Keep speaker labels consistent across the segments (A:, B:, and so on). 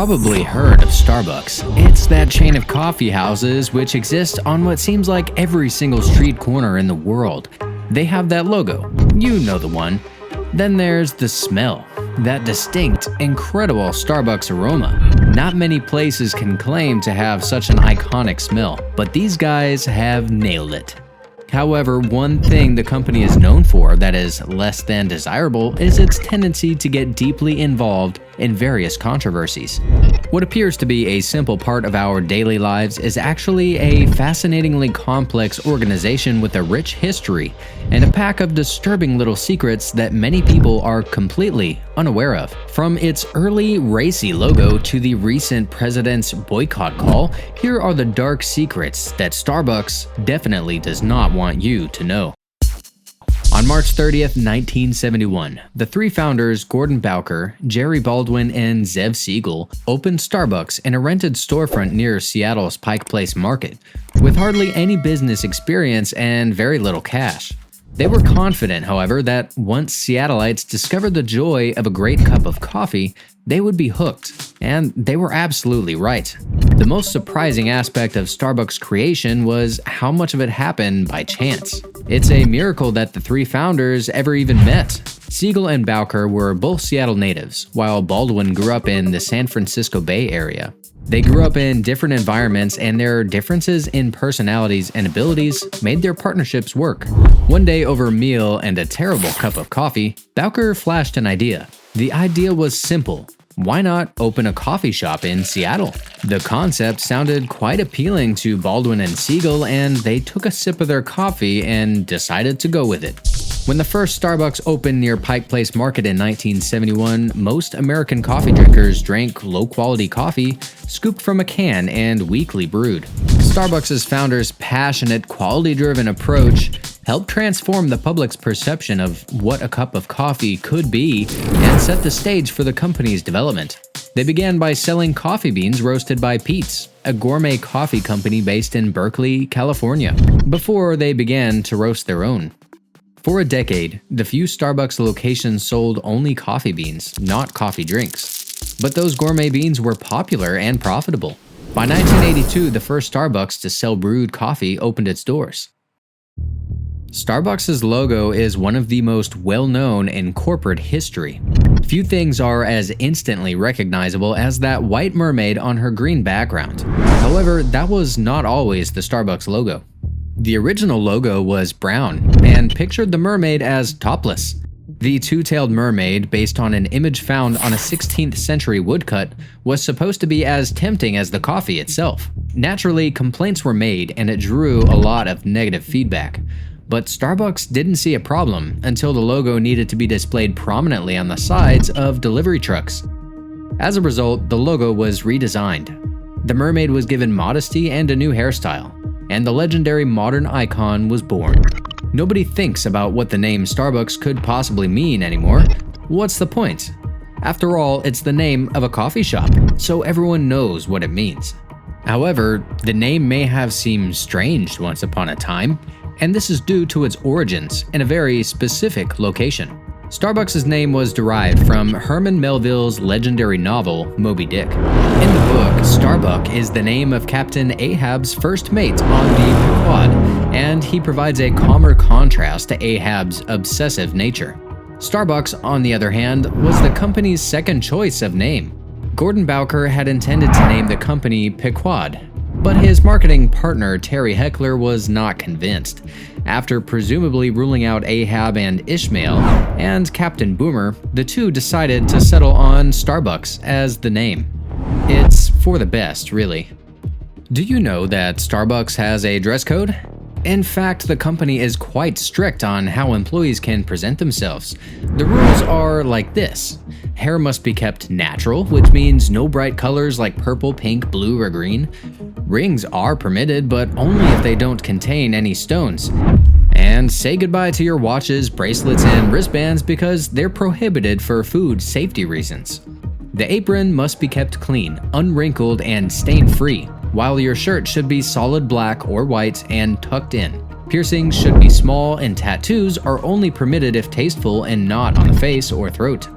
A: probably heard of Starbucks. It's that chain of coffee houses which exists on what seems like every single street corner in the world. They have that logo. You know the one. Then there's the smell. That distinct, incredible Starbucks aroma. Not many places can claim to have such an iconic smell, but these guys have nailed it. However, one thing the company is known for that is less than desirable is its tendency to get deeply involved in various controversies. What appears to be a simple part of our daily lives is actually a fascinatingly complex organization with a rich history and a pack of disturbing little secrets that many people are completely unaware of. From its early racy logo to the recent president's boycott call, here are the dark secrets that Starbucks definitely does not want you to know. On March 30th, 1971, the three founders, Gordon Bowker, Jerry Baldwin, and Zev Siegel, opened Starbucks in a rented storefront near Seattle's Pike Place Market, with hardly any business experience and very little cash. They were confident, however, that once Seattleites discovered the joy of a great cup of coffee, they would be hooked, and they were absolutely right. The most surprising aspect of Starbucks' creation was how much of it happened by chance. It's a miracle that the three founders ever even met. Siegel and Bowker were both Seattle natives, while Baldwin grew up in the San Francisco Bay Area. They grew up in different environments, and their differences in personalities and abilities made their partnerships work. One day, over a meal and a terrible cup of coffee, Bowker flashed an idea. The idea was simple. Why not open a coffee shop in Seattle? The concept sounded quite appealing to Baldwin and Siegel, and they took a sip of their coffee and decided to go with it. When the first Starbucks opened near Pike Place Market in 1971, most American coffee drinkers drank low-quality coffee scooped from a can and weekly brewed. Starbucks' founders' passionate, quality-driven approach helped transform the public's perception of what a cup of coffee could be and set the stage for the company's development. They began by selling coffee beans roasted by Pete's, a gourmet coffee company based in Berkeley, California, before they began to roast their own. For a decade, the few Starbucks locations sold only coffee beans, not coffee drinks. But those gourmet beans were popular and profitable. By 1982, the first Starbucks to sell brewed coffee opened its doors. Starbucks' logo is one of the most well-known in corporate history. Few things are as instantly recognizable as that white mermaid on her green background. However, that was not always the Starbucks logo. The original logo was brown and pictured the mermaid as topless. The two-tailed mermaid, based on an image found on a 16th century woodcut, was supposed to be as tempting as the coffee itself. Naturally, complaints were made and it drew a lot of negative feedback. But Starbucks didn't see a problem until the logo needed to be displayed prominently on the sides of delivery trucks. As a result, the logo was redesigned. The mermaid was given modesty and a new hairstyle, and the legendary modern icon was born. Nobody thinks about what the name Starbucks could possibly mean anymore. What's the point? After all, it's the name of a coffee shop, so everyone knows what it means. However, the name may have seemed strange once upon a time, and this is due to its origins in a very specific location. Starbucks' name was derived from Herman Melville's legendary novel, Moby Dick. In the book, Starbuck is the name of Captain Ahab's first mate on the Pequod, and he provides a calmer contrast to Ahab's obsessive nature. Starbucks, on the other hand, was the company's second choice of name. Gordon Bowker had intended to name the company Pequod, but his marketing partner Terry Heckler was not convinced. After presumably ruling out Ahab and Ishmael and Captain Boomer, the two decided to settle on Starbucks as the name. It's for the best, really. Do you know that Starbucks has a dress code? In fact, the company is quite strict on how employees can present themselves. The rules are like this. Hair must be kept natural, which means no bright colors like purple, pink, blue, or green. Rings are permitted, but only if they don't contain any stones. And say goodbye to your watches, bracelets, and wristbands because they're prohibited for food safety reasons. The apron must be kept clean, unwrinkled, and stain-free, while your shirt should be solid black or white and tucked in. Piercings should be small, and tattoos are only permitted if tasteful and not on the face or throat.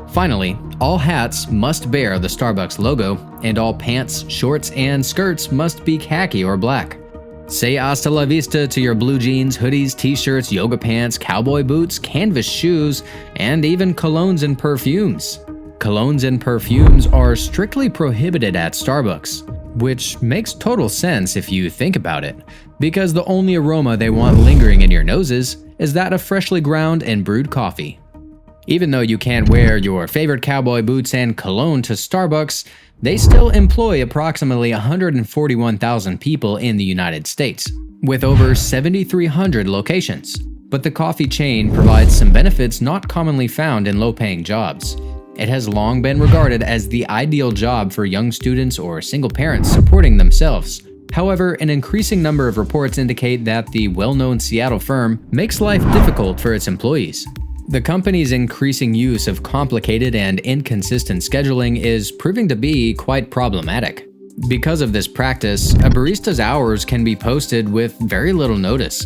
A: Finally, all hats must bear the Starbucks logo, and all pants, shorts, and skirts must be khaki or black. Say hasta la vista to your blue jeans, hoodies, t-shirts, yoga pants, cowboy boots, canvas shoes, and even colognes and perfumes. Colognes and perfumes are strictly prohibited at Starbucks, which makes total sense if you think about it, because the only aroma they want lingering in your noses is that of freshly ground and brewed coffee. Even though you can't wear your favorite cowboy boots and cologne to Starbucks, they still employ approximately 141,000 people in the United States, with over 7,300 locations. But the coffee chain provides some benefits not commonly found in low-paying jobs. It has long been regarded as the ideal job for young students or single parents supporting themselves. However, an increasing number of reports indicate that the well-known Seattle firm makes life difficult for its employees. The company's increasing use of complicated and inconsistent scheduling is proving to be quite problematic. Because of this practice, a barista's hours can be posted with very little notice,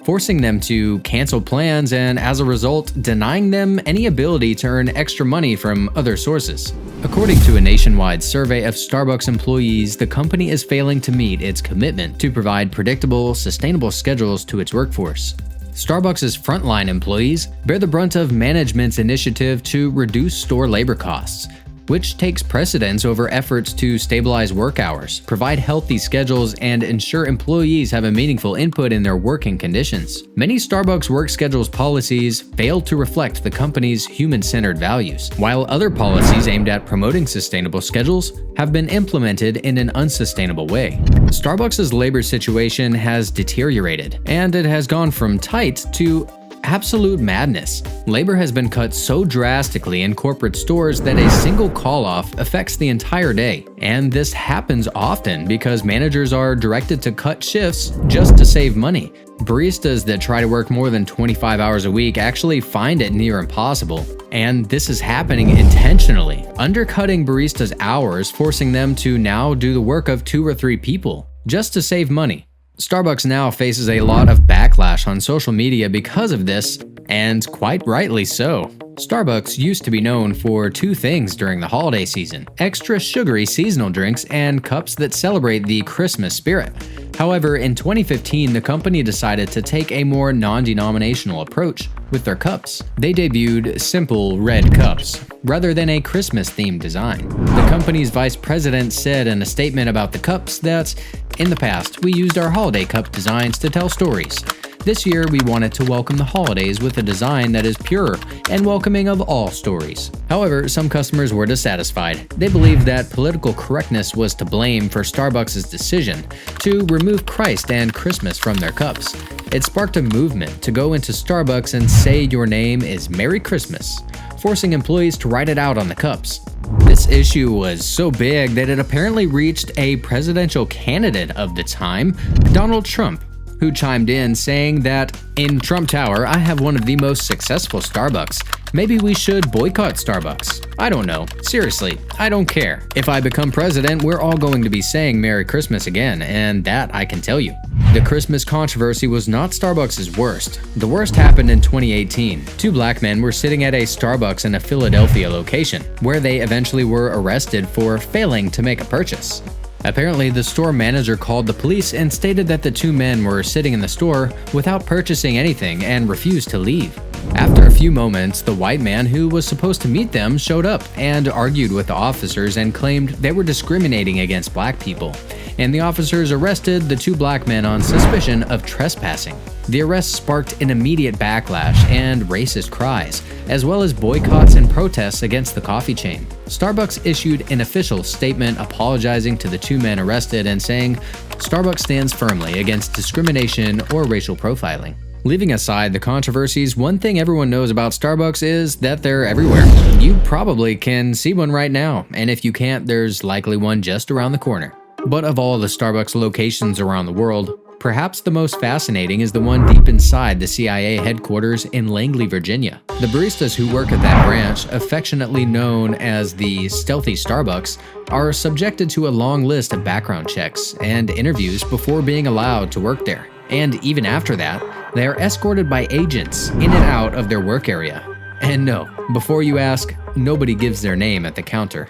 A: forcing them to cancel plans and, as a result, denying them any ability to earn extra money from other sources. According to a nationwide survey of Starbucks employees, the company is failing to meet its commitment to provide predictable, sustainable schedules to its workforce. Starbucks' frontline employees bear the brunt of management's initiative to reduce store labor costs, which takes precedence over efforts to stabilize work hours, provide healthy schedules, and ensure employees have a meaningful input in their working conditions. Many Starbucks work schedules policies fail to reflect the company's human-centered values, while other policies aimed at promoting sustainable schedules have been implemented in an unsustainable way. Starbucks' labor situation has deteriorated, and it has gone from tight to absolute madness. Labor has been cut so drastically in corporate stores that a single call-off affects the entire day. And this happens often because managers are directed to cut shifts just to save money. Baristas that try to work more than 25 hours a week actually find it near impossible. And this is happening intentionally, undercutting baristas' hours, forcing them to now do the work of 2 or 3 people, just to save money. Starbucks now faces a lot of backlash on social media because of this, and quite rightly so. Starbucks used to be known for 2 things during the holiday season: extra sugary seasonal drinks and cups that celebrate the Christmas spirit. However, in 2015, the company decided to take a more non-denominational approach with their cups. They debuted simple red cups, rather than a Christmas-themed design. The company's vice president said in a statement about the cups that, "In the past, we used our holiday cup designs to tell stories. This year, we wanted to welcome the holidays with a design that is pure and welcoming of all stories." However, some customers were dissatisfied. They believed that political correctness was to blame for Starbucks' decision to remove Christ and Christmas from their cups. It sparked a movement to go into Starbucks and say your name is Merry Christmas, forcing employees to write it out on the cups. This issue was so big that it apparently reached a presidential candidate of the time, Donald Trump, who chimed in saying that, "In Trump Tower, I have one of the most successful Starbucks. Maybe we should boycott Starbucks. I don't know. Seriously, I don't care. If I become president, we're all going to be saying Merry Christmas again, and that I can tell you." The Christmas controversy was not Starbucks' worst. The worst happened in 2018. 2 black men were sitting at a Starbucks in a Philadelphia location, where they eventually were arrested for failing to make a purchase. Apparently, the store manager called the police and stated that the 2 men were sitting in the store without purchasing anything and refused to leave. After a few moments, the white man who was supposed to meet them showed up and argued with the officers and claimed they were discriminating against black people, and the officers arrested the 2 black men on suspicion of trespassing. The arrest sparked an immediate backlash and racist cries, as well as boycotts and protests against the coffee chain. Starbucks issued an official statement apologizing to the 2 men arrested and saying, "Starbucks stands firmly against discrimination or racial profiling." Leaving aside the controversies, one thing everyone knows about Starbucks is that they're everywhere. You probably can see one right now, and if you can't, there's likely one just around the corner. But of all the Starbucks locations around the world, perhaps the most fascinating is the one deep inside the CIA headquarters in Langley, Virginia. The baristas who work at that branch, affectionately known as the Stealthy Starbucks, are subjected to a long list of background checks and interviews before being allowed to work there. And even after that, they are escorted by agents in and out of their work area. And no, before you ask, nobody gives their name at the counter.